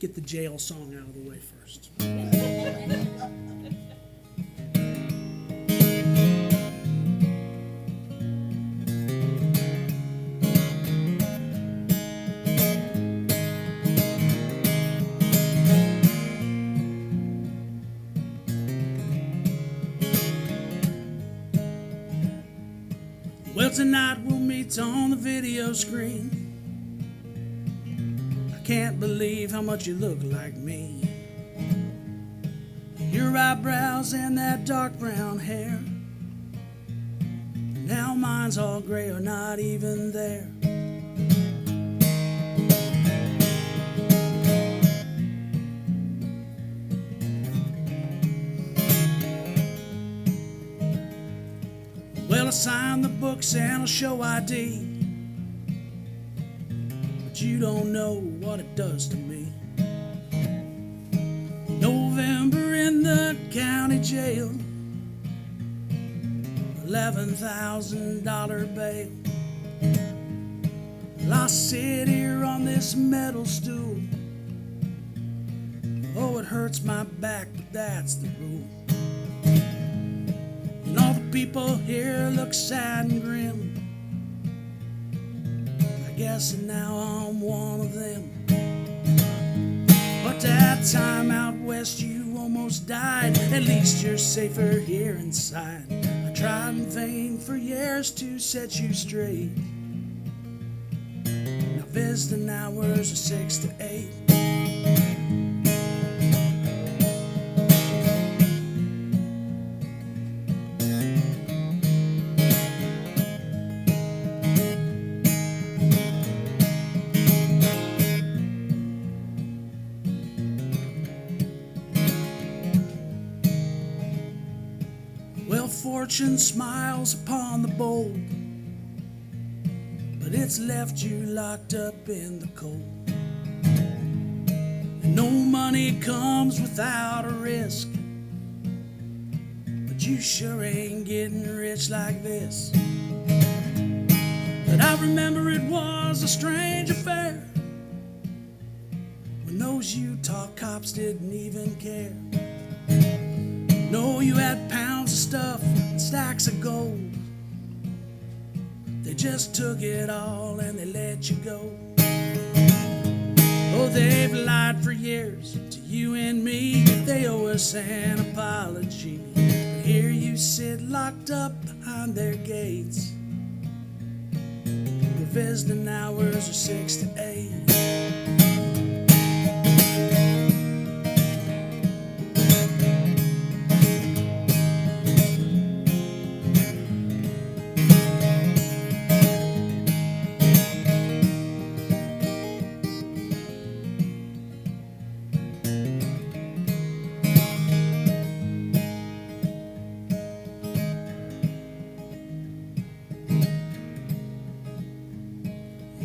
get the jail song out of the way first. Well, tonight we'll meet on the video screen. I can't believe how much you look like me. Your eyebrows and that dark brown hair. Now mine's all gray or not even there. Well, I sign the books and I'll show ID, but you don't know what it does to me. November in the county jail, $11,000 bail. Well, I sit here on this metal stool. Oh, it hurts my back, but that's the rule. And all the people here look sad and grim. I guess and now I'm one of them. But that time out west you almost died. At least you're safer here inside. I tried in vain for years to set you straight. Now visiting hours are 6 to 8. Well, fortune smiles upon the bold, but it's left you locked up in the cold. And no money comes without a risk, but you sure ain't getting rich like this. But I remember it was a strange affair when those Utah cops didn't even care. No, you had pounds of stuff and stacks of gold. They just took it all and they let you go. Oh, they've lied for years to you and me. They owe us an apology. But here you sit locked up behind their gates. Your visiting hours are 6 to 8.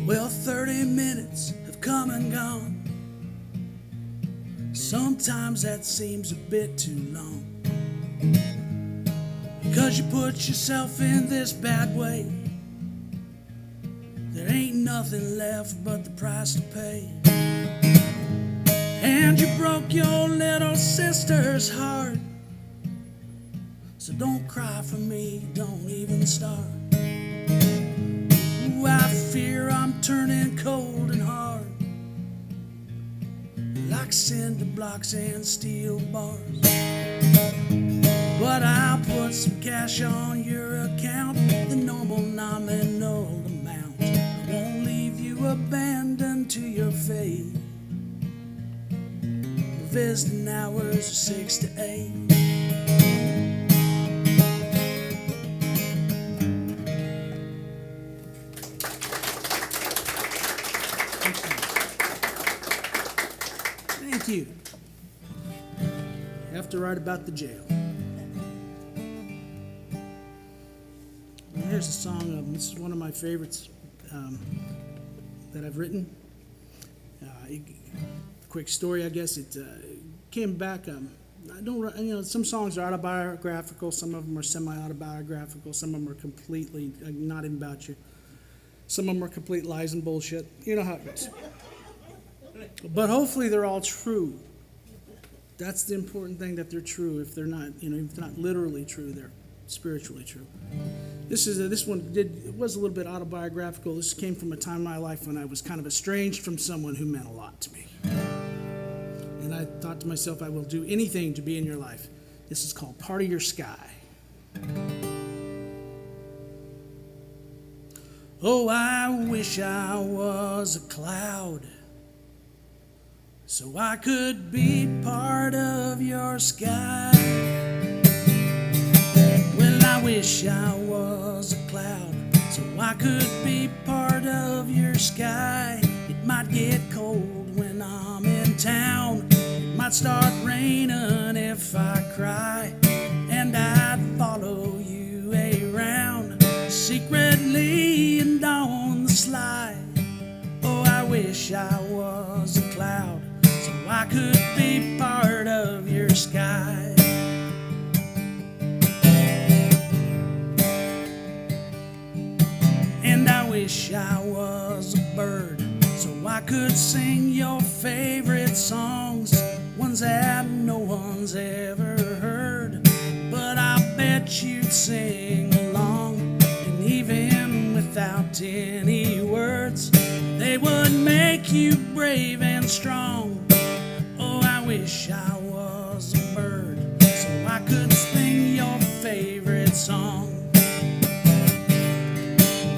Well, 30 minutes have come and gone. Sometimes that seems a bit too long, because you put yourself in this bad way. There ain't nothing left but the price to pay. And you broke your little sister's heart, so don't cry for me, don't even start. Ooh, I fear I'm turning cold and hard, like cinder blocks and steel bars. But I'll put some cash on your account, the normal nominal amount. I won't leave you abandoned to your fate. Visiting hours are 6 to 8. Thank you. You have to write about the jail. Here's a song. This is one of my favorites that I've written. Quick story, I guess. It came back. I don't. Some songs are autobiographical. Some of them are semi-autobiographical. Some of them are completely not even about you. Some of them are complete lies and bullshit. You know how it goes. But hopefully they're all true. That's the important thing, that they're true. If they're not, if they're not literally true, they're spiritually true. This one was a little bit autobiographical. This came from a time in my life when I was kind of estranged from someone who meant a lot to me. And I thought to myself, I will do anything to be in your life. This is called Part of Your Sky. Oh, I wish I was a cloud, so I could be part of your sky. Well, I wish I was a cloud, so I could be part of your sky. It might get cold when I'm in town. It might start raining if I cry, and I'd follow you around secretly and on the sly. Oh, I wish I was a cloud, so I could be part of your sky. And I wish I was a bird, so I could sing your favorite songs, ones that no one's ever heard, but I bet you'd sing along. And even without any words, they would make you brave and strong. Oh, I wish I was a bird, so I could sing your favorite song.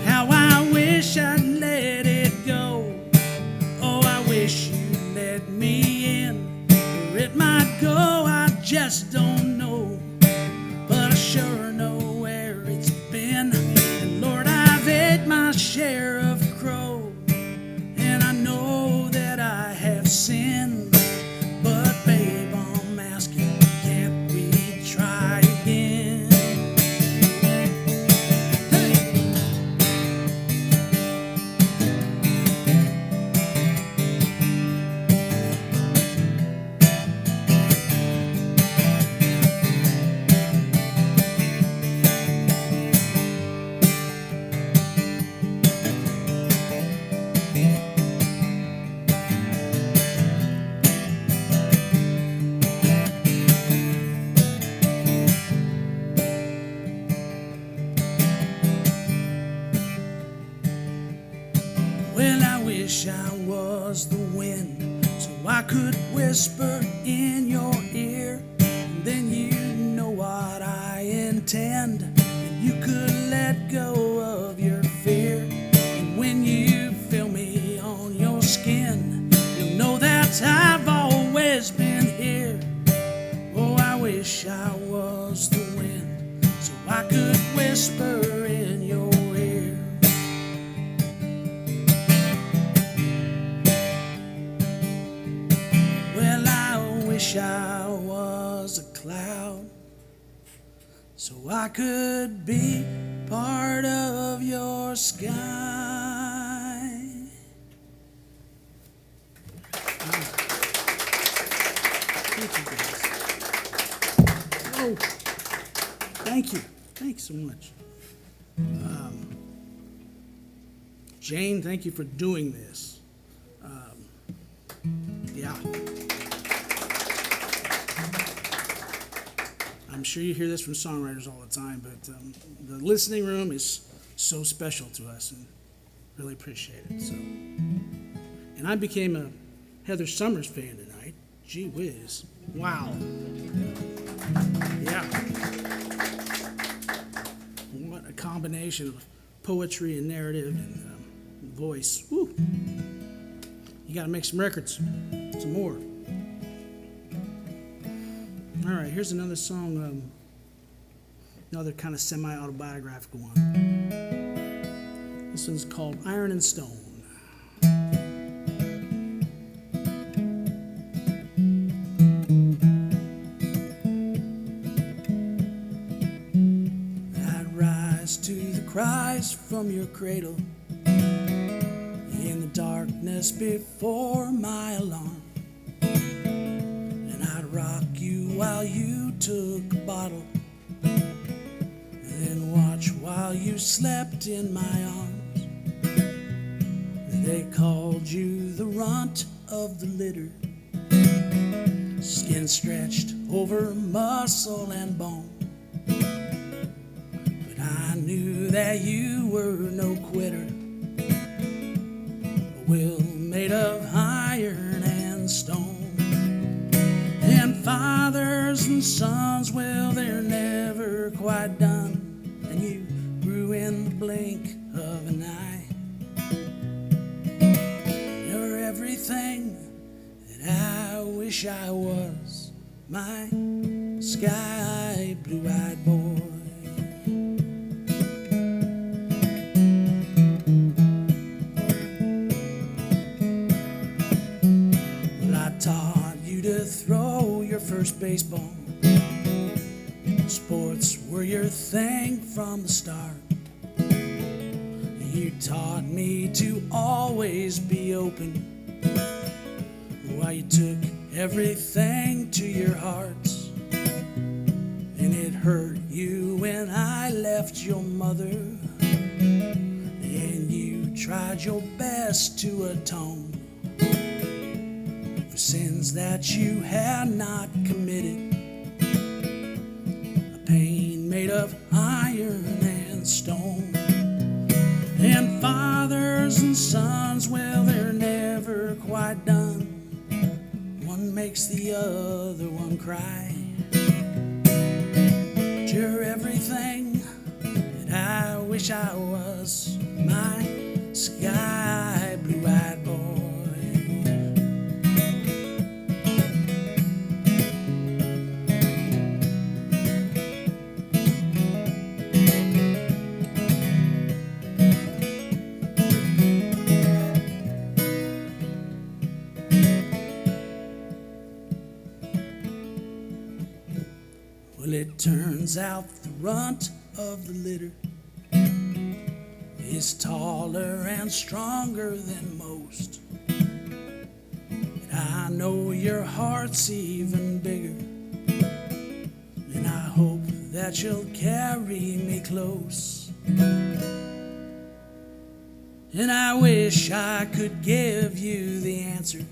How I wish I'd let it go. Oh, I wish you'd let me in. Where it might go, I just don't know, but I sure know where it's been. And Lord, I've ate my share of crow, and I know that I have sinned. But babe, I'm asking, can't we try again? Well, I wish I was the wind, so I could whisper in your ear, and then you'd know what I intend, and you could let go of your fear. And when you feel me on your skin, you'll know that I've always been here. Oh, I wish I was the wind, so I could whisper in your ear. Well, I wish I was a cloud, so I could be part of your sky. Thank you, guys. Oh, thank you. Thanks so much. Jane, thank you for doing this. Yeah. I'm sure you hear this from songwriters all the time, but the listening room is so special to us, and really appreciate it. So, and I became a Heather Summers fan tonight. Gee whiz. Wow. Yeah. What a combination of poetry and narrative and voice. Woo. You got to make some records, some more. All right, here's another song, another kind of semi-autobiographical one. This one's called Iron and Stone. I'd rise to the cries from your cradle in the darkness before my alarm. Rock you while you took a bottle, then watch while you slept in my arms. They called you the runt of the litter, skin stretched over muscle and bone. But I knew that you were no quitter, a will made of iron and stone. And fathers and sons, well, they're never quite done, and you grew in the blink of an eye. You're everything that I wish I was, my sky blue-eyed boy. Well, I taught you to throw your first baseball. Sports were your thing from the start. You taught me to always be open, while you took everything to your hearts. And it hurt you when I left your mother, and you tried your best to atone for sins that you had not committed, a pain made of iron and stone. And fathers and sons, well, they're never quite done. One makes the other one cry. But you're everything that I wish I was, my sky blue-eyed boy. Well, it turns out the runt of the litter is taller and stronger than most. But I know your heart's even bigger, and I hope that you'll carry me close. And I wish I could give you the answers.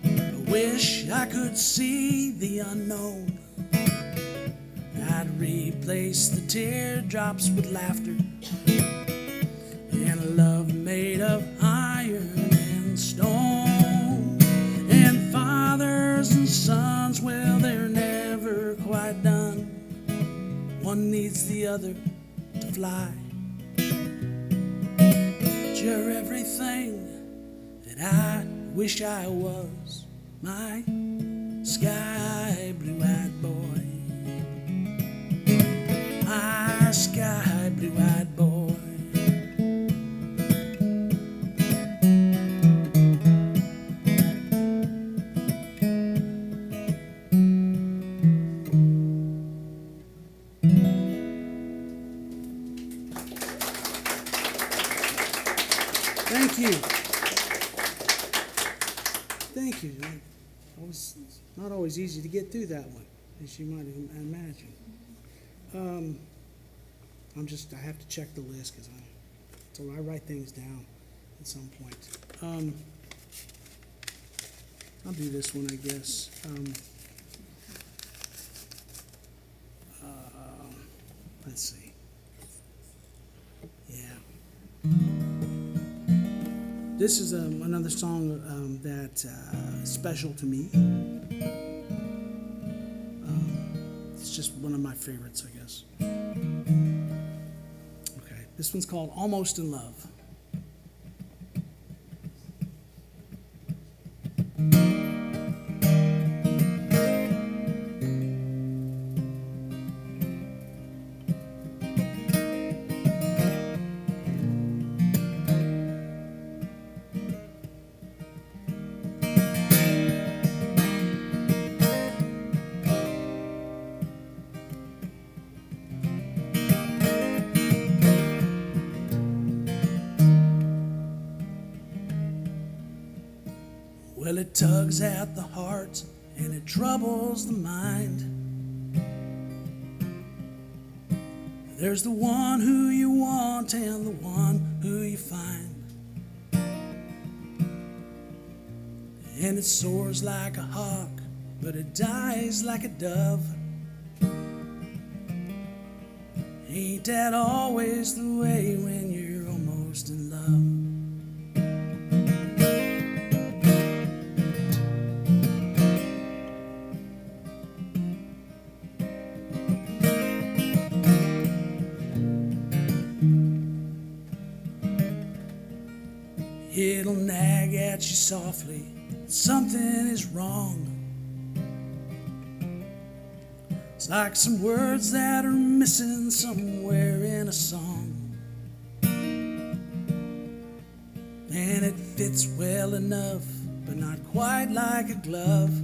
I wish I could see the unknown. I'd replace the teardrops with laughter and a love made of iron and stone. And fathers and sons, well, they're never quite done. One needs the other to fly. But you're everything that I wish I was, my sky blue-eyed boy. My sky blue-eyed boy. Thank you. Thank you. It's not always easy to get through that one, as you might imagine. I have to check the list so I write things down at some point. I'll do this one, I guess. Let's see. Yeah. This is another song that's special to me. It's just one of my favorites, I guess. Okay, this one's called Almost in Love. Well, it tugs at the heart and it troubles the mind. There's the one who you want and the one who you find. and it soars like a hawk, but it dies like a dove. Ain't that always the way when you're almost in love? It'll nag at you softly, something is wrong. It's like some words that are missing somewhere in a song. And it fits well enough, but not quite like a glove.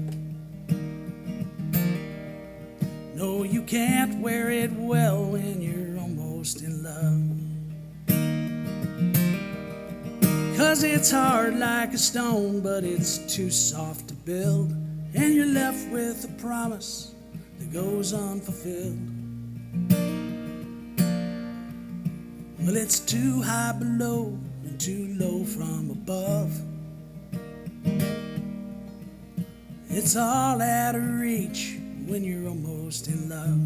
No, you can't wear it well when you're almost in love. 'Cause it's hard like a stone, but it's too soft to build, and you're left with a promise that goes unfulfilled. Well, it's too high below and too low from above. It's all out of reach when you're almost in love.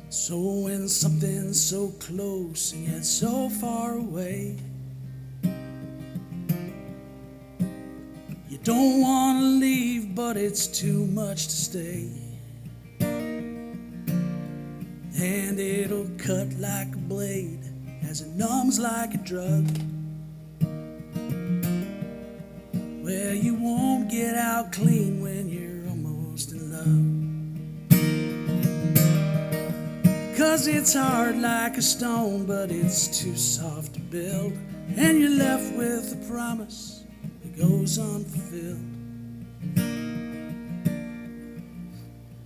So when something's so close and yet so far away, you don't want to leave, but it's too much to stay. And it'll cut like a blade as it numbs like a drug. Well, you won't get out clean when you're almost in love. 'Cause it's hard like a stone, but it's too soft to build, and you're left with a promise that goes unfulfilled.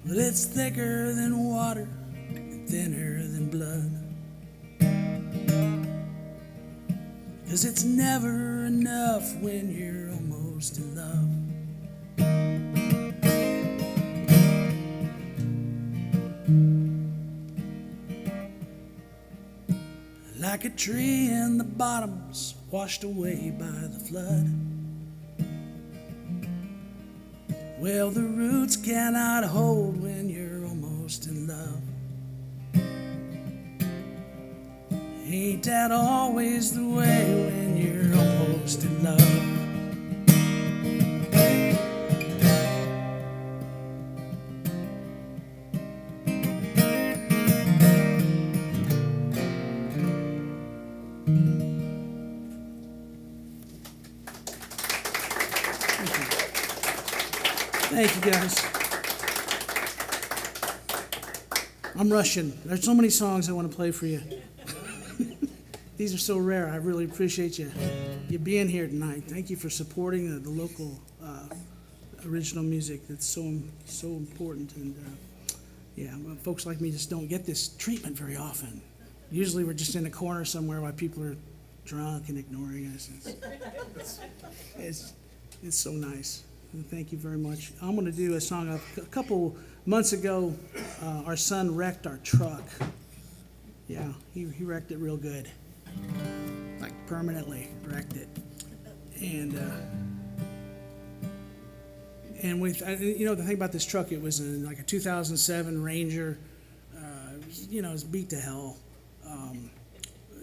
Well, it's thicker than water and thinner than blood, 'cause it's never enough when you're almost in love. Like a tree in the bottoms washed away by the flood. Well, the roots cannot hold when you're almost in love. Ain't that always the way when you're almost in love? Thank you, guys. I'm rushing. There's so many songs I want to play for you. These are so rare. I really appreciate you being here tonight. Thank you for supporting the local original music. That's so important. And folks like me just don't get this treatment very often. Usually we're just in a corner somewhere while people are drunk and ignoring us. It's so nice. And thank you very much. I'm going to do a song. A couple months ago, our son wrecked our truck. Yeah, he wrecked it real good. Like permanently wrecked it. And the thing about this truck, it was like a 2007 Ranger. It was beat to hell.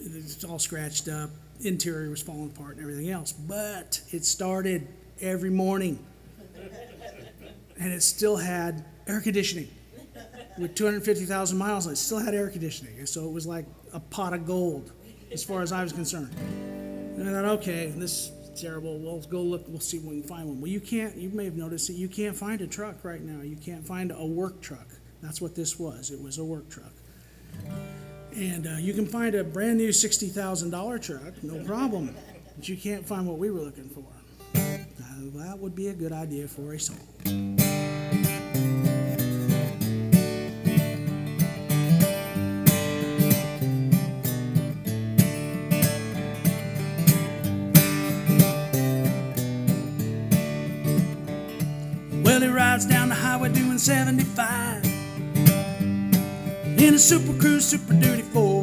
It's all scratched up. Interior was falling apart and everything else. But it started every morning. And it still had air conditioning. With 250,000 miles, it still had air conditioning. And so it was like a pot of gold, as far as I was concerned. And I thought, okay, this is terrible. We'll go look. We'll see if we can find one. Well, you may have noticed that you can't find a truck right now. You can't find a work truck. That's what this was. It was a work truck. And you can find a brand new $60,000 truck, no problem. But you can't find what we were looking for. That would be a good idea for a song. Well, he rides down the highway doing 75 in a Super Cruise Super Duty 4.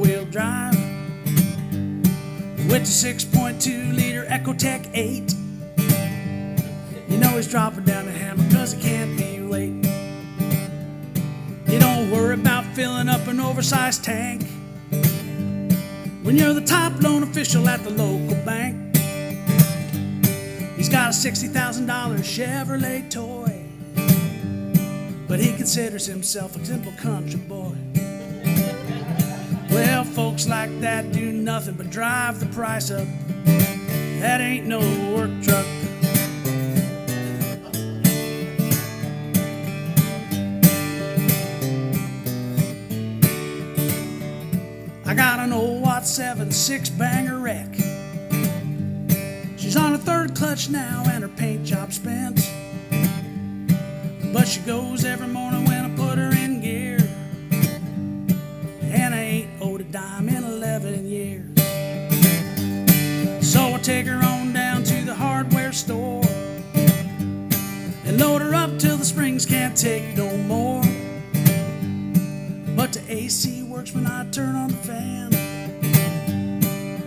Gets a 6.2 liter Ecotec 8. You know he's dropping down the hammer cause he can't be late. You don't worry about filling up an oversized tank when you're the top loan official at the local bank. He's got a $60,000 Chevrolet toy, but he considers himself a simple country boy. Well, folks like that do nothing but drive the price up. That ain't no work truck. I got an old Watt 7 6-banger wreck. She's on her third clutch now and her paint job spent, but she goes every morning when I put her in gear, and I ain't owed a dime in 11 years. So I take her on down to the hardware store and load her up till the springs can't take no more. But the AC works when I turn on the fan.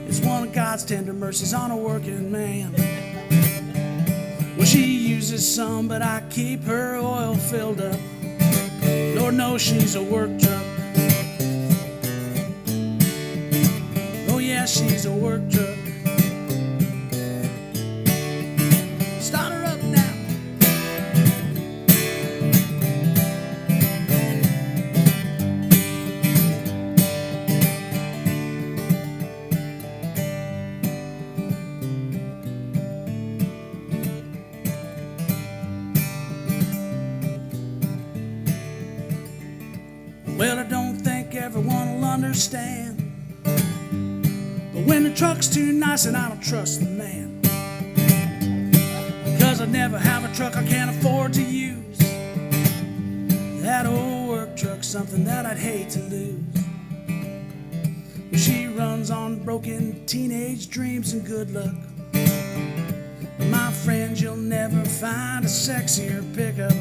It's one of God's tender mercies on a working man. Well, she uses some, but I keep her oil filled up. Lord knows she's a work truck. Oh yeah, she's a work truck. Start her up now. Well, I don't think everyone will understand, but when the truck's too nice and I don't trust the man, because I never have a truck I can't afford to use. That old work truck's something that I'd hate to lose. She runs on broken teenage dreams and good luck. My friends, you'll never find a sexier pickup.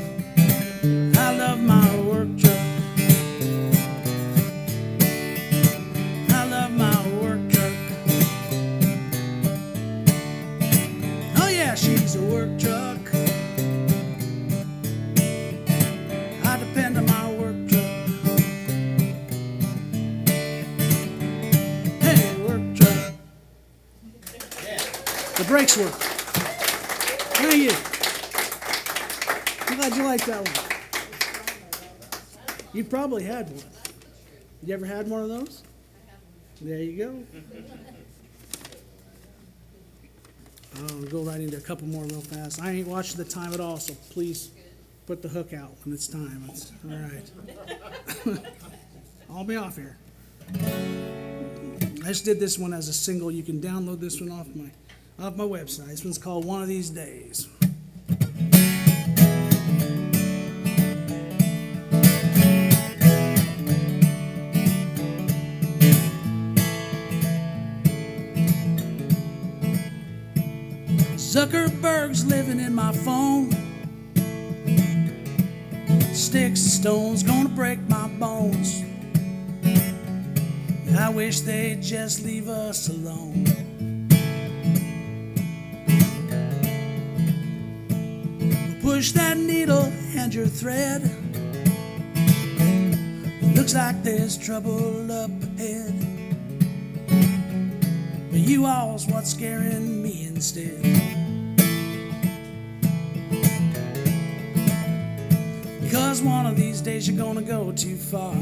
I love my work truck. She's a work truck. I depend on my work truck. Hey, work truck. The brakes work. Thank you. I'm glad you like that one. You probably had one. You ever had one of those? There you go. I'll go right into a couple more real fast. I ain't watching the time at all, so please put the hook out when it's time. It's, all right. I'll be off here. I just did this one as a single. You can download this one off my website. This one's called One of These Days. Zuckerberg's living in my phone. Sticks and stones gonna break my bones. I wish they'd just leave us alone. Push that needle and your thread. Looks like there's trouble up ahead, but you all's what's scaring me instead. Because one of these days you're gonna go too far.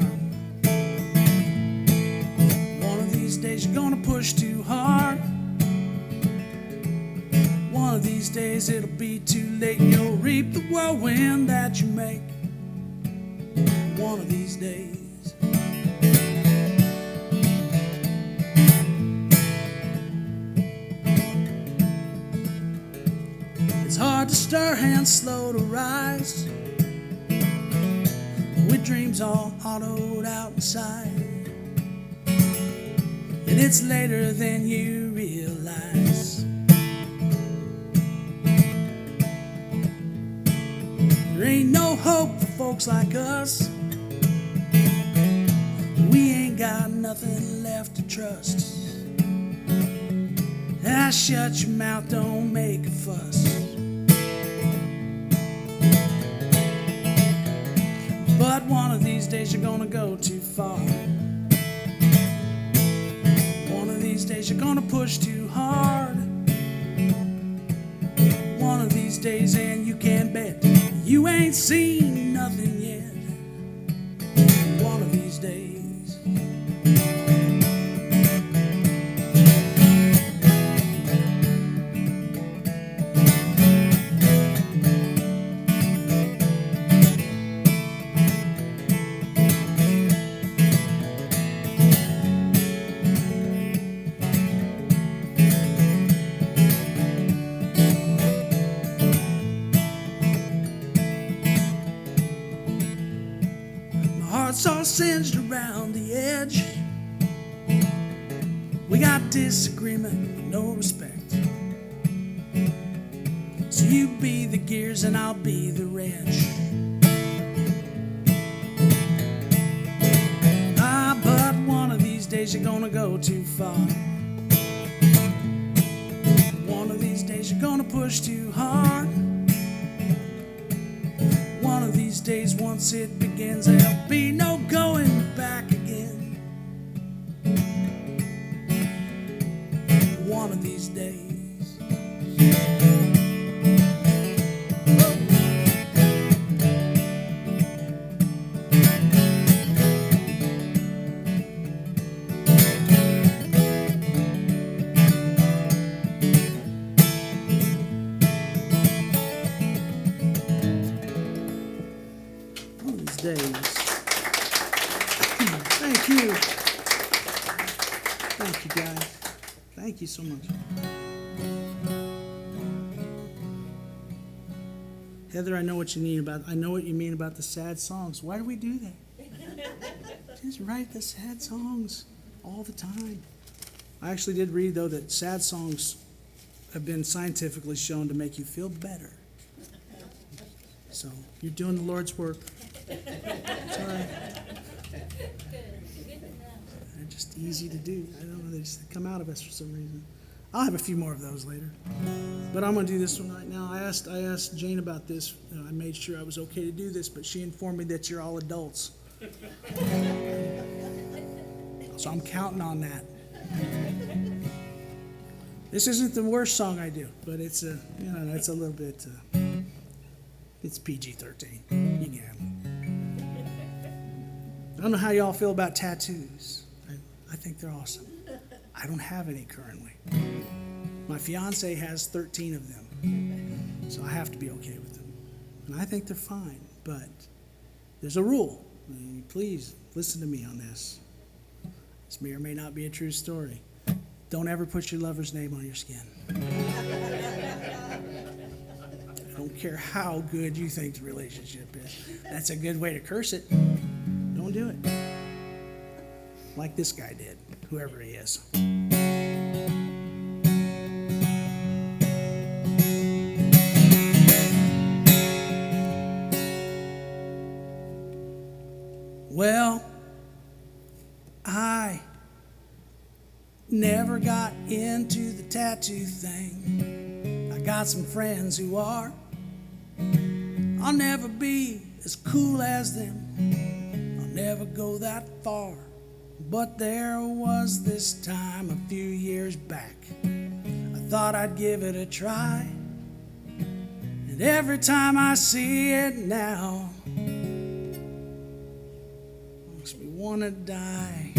One of these days you're gonna push too hard. One of these days it'll be too late and you'll reap the whirlwind that you make. One of these days. It's hard to stir and slow to rise, with dreams all autoed out inside, and it's later than you realize. There ain't no hope for folks like us. We ain't got nothing left to trust. Ah, shut your mouth, don't make a fuss. But one of these days you're gonna go too far. One of these days you're gonna push too hard. One of these days, and you can bet you ain't seen nothing yet. One of these days. Heart's all singed around the edge. We got disagreement, but no respect. So you be the gears and I'll be the wrench. Ah, but one of these days you're gonna go too far. One of these days you're gonna push too hard. One of these days, once it begins, there'll be no going back again. One of these days. Days. Thank you. Thank you, guys. Thank you so much. Heather, I know what you mean about the sad songs. Why do we do that? Just write the sad songs all the time. I actually did read, though, that sad songs have been scientifically shown to make you feel better. So you're doing the Lord's work. It's all right. They're just easy to do. I don't know, they just come out of us for some reason. I'll have a few more of those later. But I'm going to do this one right now. I asked Jane about this. I made sure I was okay to do this, but she informed me that you're all adults. So I'm counting on that. This isn't the worst song I do, but it's it's a little bit, it's PG-13. You can have it. I don't know how y'all feel about tattoos. I think they're awesome. I don't have any currently. My fiance has 13 of them, so I have to be okay with them. And I think they're fine, but there's a rule. Please listen to me on this. This may or may not be a true story. Don't ever put your lover's name on your skin. I don't care how good you think the relationship is. That's a good way to curse it. Don't do it. Like this guy did, whoever he is. Well, I never got into the tattoo thing. I got some friends who are. I'll never be as cool as them. I'll never go that far. But there was this time a few years back. I thought I'd give it a try. And every time I see it now, it makes me want to die.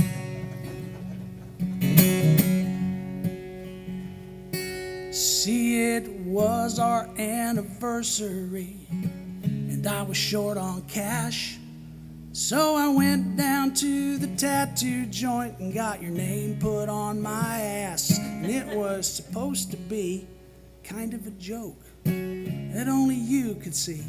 See, it was our anniversary, and I was short on cash. So I went down to the tattoo joint and got your name put on my ass. And it was supposed to be kind of a joke that only you could see.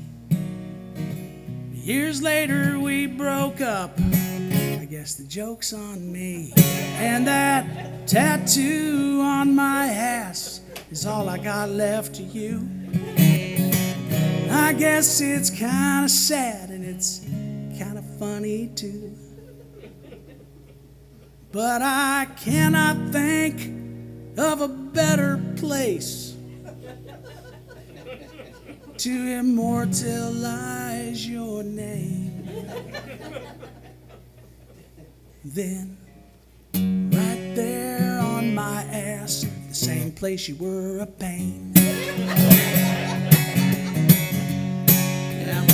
Years later we broke up. I guess the joke's on me. And that tattoo on my ass is all I got left of you. I guess it's kind of sad and it's kind of funny too. But I cannot think of a better place to immortalize your name. Then, right there on my ass, the same place you were a pain. Yeah.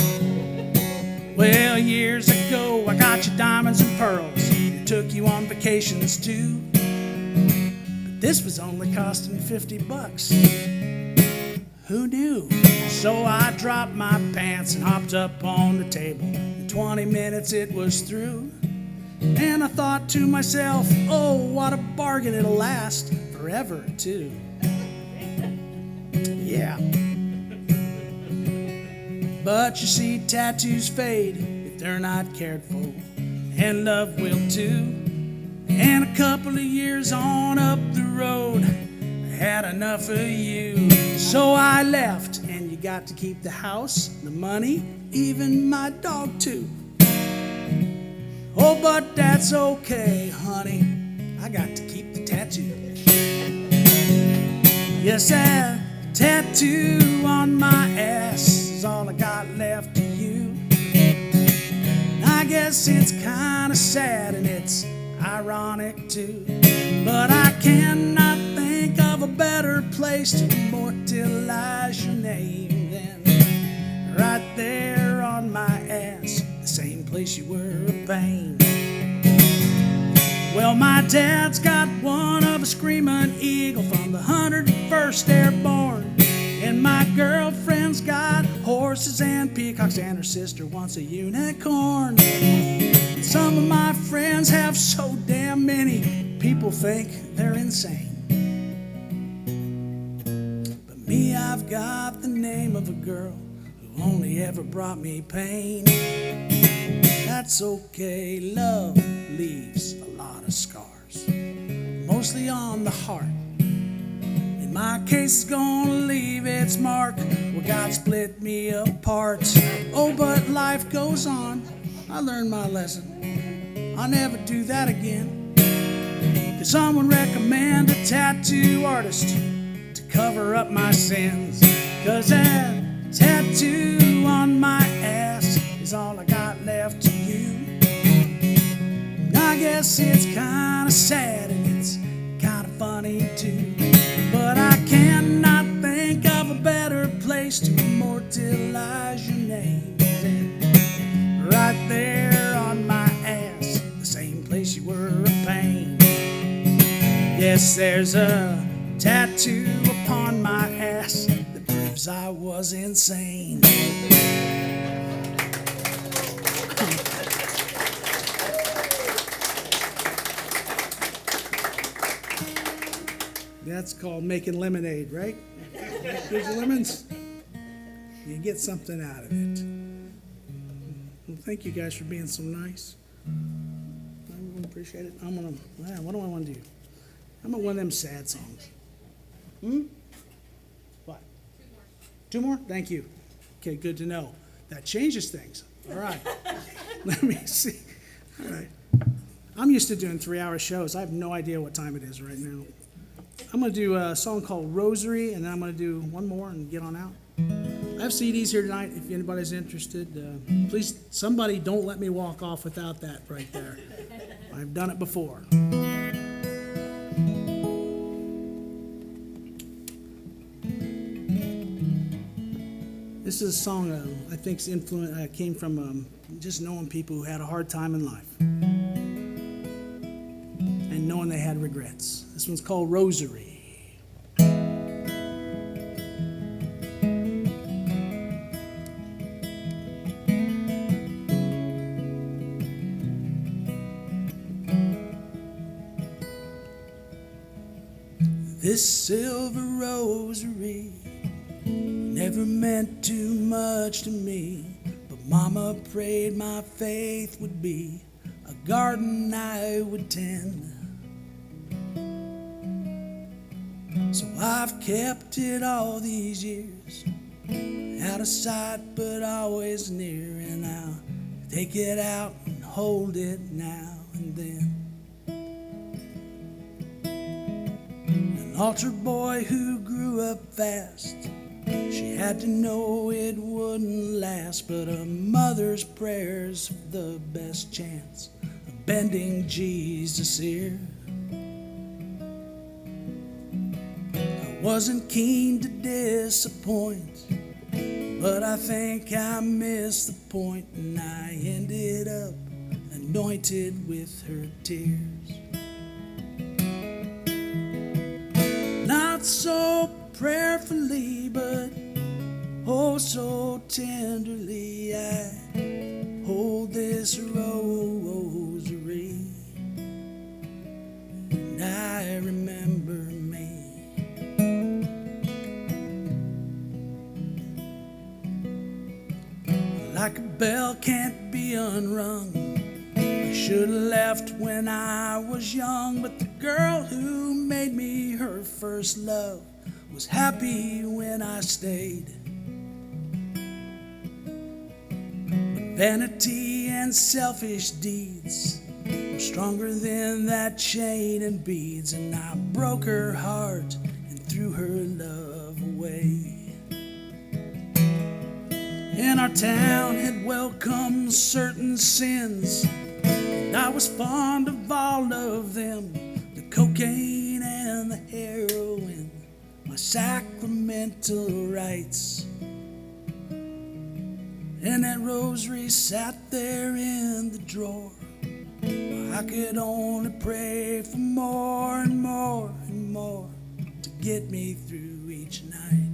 Well, years ago, I got you diamonds and pearls. I took you on vacations too. But this was only costing $50. Who knew? So I dropped my pants and hopped up on the table. In 20 minutes it was through. And I thought to myself, oh, what a bargain, it'll last forever too. Yeah. But you see, tattoos fade if they're not cared for, and love will too. And a couple of years on up the road, I had enough of you. So I left, and you got to keep the house, the money, even my dog too. Oh, but that's okay, honey, I got to keep the tattoo. Yes, that tattoo on my ass is all I got left of you. I guess it's kinda sad and it's ironic too, but I cannot think of a better place to immortalize your name than right there on my ass, the same place you were a pain. Well, my dad's got one of a screaming eagle from the 101st Airborne, and my girlfriend's got horses and peacocks, and her sister wants a unicorn. And some of my friends have so damn many, people think they're insane. But me, I've got the name of a girl who only ever brought me pain. That's okay, love leaves a lot of scars, mostly on the heart. In my case, it's gonna leave its mark where God split me apart. Oh, but life goes on, I learned my lesson, I'll never do that again. Could someone recommend a tattoo artist to cover up my sins? 'Cause that tattoo on my ass is all I got left of you. I guess it's kinda sad and it's kinda funny too, but I cannot think of a better place to immortalize your name than right there on my ass, the same place you were a pain. Yes, there's a tattoo upon my ass that proves I was insane. That's called making lemonade, right? Here's your lemons. You get something out of it. Well, thank you guys for being so nice. I really appreciate it. What do I want to do? I'm gonna one of them sad songs. What? Two more? Thank you. Okay, good to know. That changes things. All right. Let me see. All right. I'm used to doing 3-hour shows. I have no idea what time it is right now. I'm going to do a song called Rosary, and then I'm going to do one more and get on out. I have CDs here tonight if anybody's interested. Please, somebody don't let me walk off without that right there. I've done it before. This is a song I think came from just knowing people who had a hard time in life and knowing they had regrets. This one's called Rosary. This silver rosary never meant too much to me, but Mama prayed my faith would be a garden I would tend. So I've kept it all these years, out of sight but always near, and I'll take it out and hold it now and then. And An altar boy who grew up fast. She had to know it wouldn't last, but a mother's prayers for the best chance of bending Jesus' ear. I wasn't keen to disappoint, but I think I missed the point, and I ended up anointed with her tears. Not so prayerfully, but oh so tenderly, I hold this rosary, and I remember me. Like a bell can't be unrung, I should have left when I was young, but the girl who made me her first love was happy when I stayed. But vanity and selfish deeds were stronger than that chain and beads, and I broke her heart and threw her love away. And our town had welcomed certain sins, and I was fond of all of them, the cocaine and the heroin, my sacramental rites. And that rosary sat there in the drawer. I could only pray for more and more and more to get me through each night.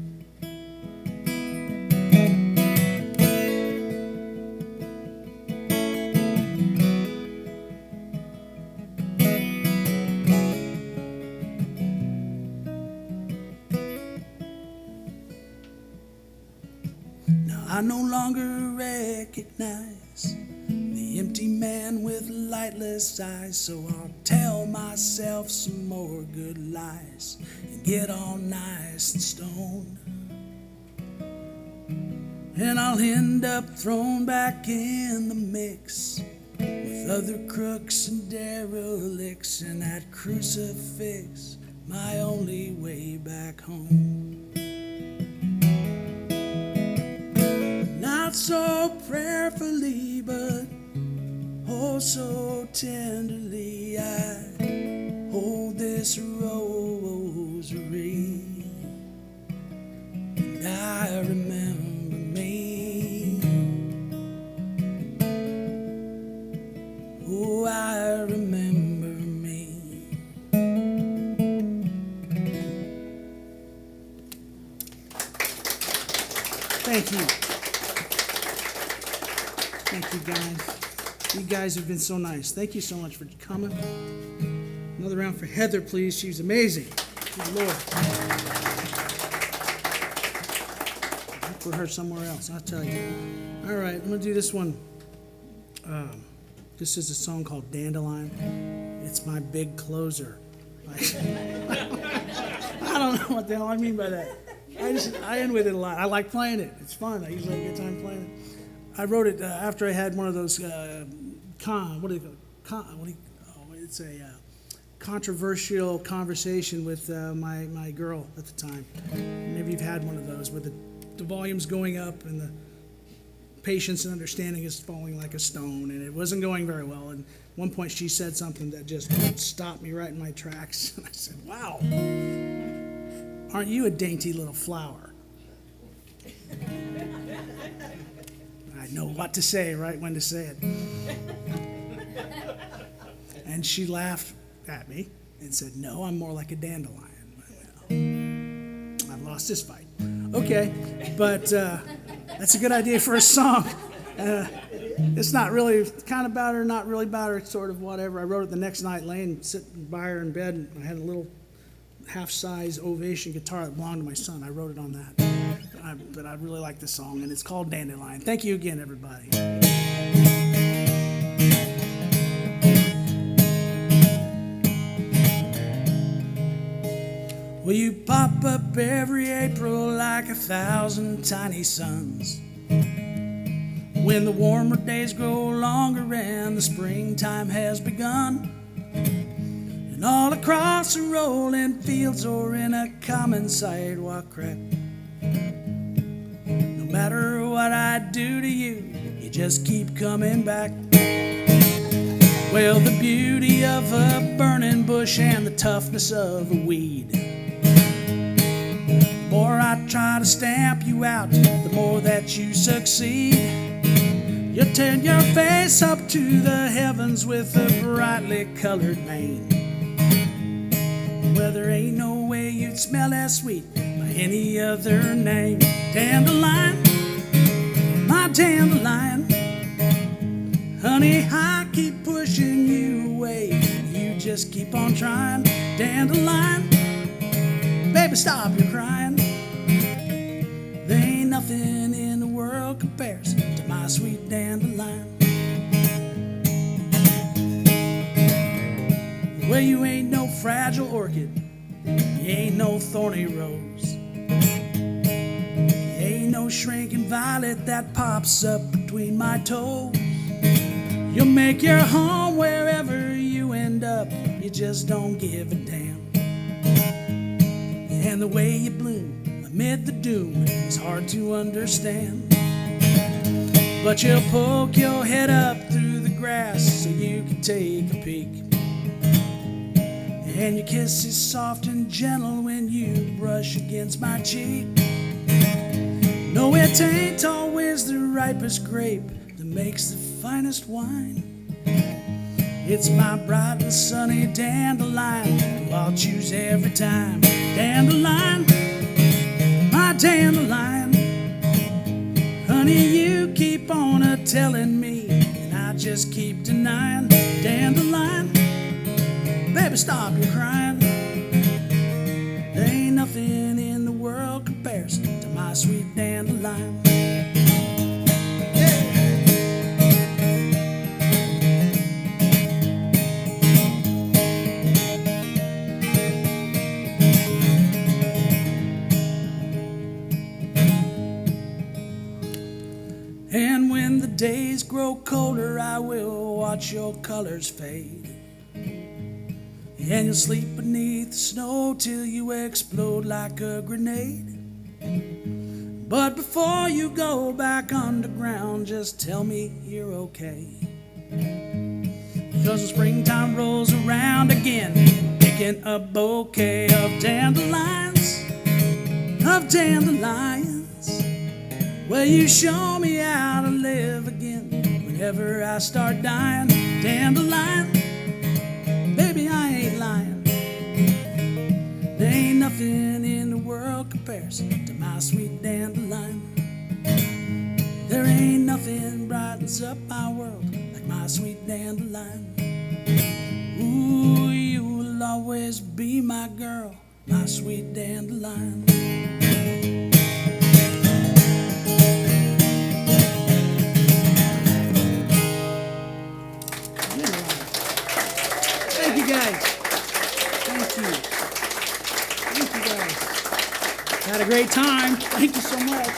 I no longer recognize the empty man with lightless eyes, so I'll tell myself some more good lies and get all nice and stoned. And I'll end up thrown back in the mix with other crooks and derelicts, and that crucifix my only way back home. Not so prayerfully, but oh so tenderly, I hold this rosary, and I remember me. Oh, I remember me. Thank you. Thank you, guys. You guys have been so nice. Thank you so much for coming. Another round for Heather, please. She's amazing. Good Lord. I'll put her somewhere else, I'll tell you. All right, I'm going to do this one. This is a song called Dandelion. It's my big closer. I don't know what the hell I mean by that. I end with it a lot. I like playing it. It's fun. I usually have a good time playing it. I wrote it after I had one of those controversial conversation with my girl at the time. Maybe you've had one of those where the volume's going up and the patience and understanding is falling like a stone, and it wasn't going very well. And at one point she said something that just stopped me right in my tracks. And I said, "Wow, aren't you a dainty little flower?" I know what to say, right when to say it. And she laughed at me and said, "No, I'm more like a dandelion." Well, I've lost this fight. Okay, but that's a good idea for a song. It's not really kind of about her, not really about her, it's sort of whatever. I wrote it the next night, laying, sitting by her in bed, and I had a little half-size Ovation guitar that belonged to my son. I wrote it on that. But I really like this song, and it's called Dandelion. Thank you again, everybody. Well, you pop up every April like 1,000 tiny suns. When the warmer days grow longer and the springtime has begun, and And all across the rolling fields or in a common sidewalk crack. No matter what I do to you, you just keep coming back. Well, the beauty of a burning bush and the toughness of a weed. The more I try to stamp you out, the more that you succeed. You turn your face up to the heavens with a brightly colored mane. Well, there ain't no way you'd smell as sweet by any other name. Dandelion, my dandelion. Honey, I keep pushing you away. You just keep on trying. Dandelion, baby, stop your crying. There ain't nothing in the world compares to my sweet dandelion. Well, you ain't no fragile orchid, you ain't no thorny rose, you ain't no shrinking violet that pops up between my toes. You'll make your home wherever you end up, you just don't give a damn. And the way you bloom amid the doom is hard to understand. But you'll poke your head up through the grass so you can take a peek. And your kiss is soft and gentle when you brush against my cheek. No, it ain't always the ripest grape that makes the finest wine. It's my bright and sunny dandelion who I'll choose every time. Dandelion, my dandelion. Honey, you keep on telling me, and I just keep denying. Dandelion, baby, stop your crying. There ain't nothing in the world compares to my sweet dandelion. And when the days grow colder, I will watch your colors fade. And you'll sleep beneath the snow till you explode like a grenade. But before you go back underground, just tell me you're okay. Because the springtime rolls around again, picking a bouquet of dandelions, of dandelions. Well, you show me how to live again whenever I start dying. Dandelion, baby, I ain't lying. There ain't nothing in the world compares to my sweet dandelion. There ain't nothing brightens up my world like my sweet dandelion. Ooh, you will always be my girl, my sweet dandelion. Thank you guys. Thank you. Thank you guys. Had a great time. Thank you so much.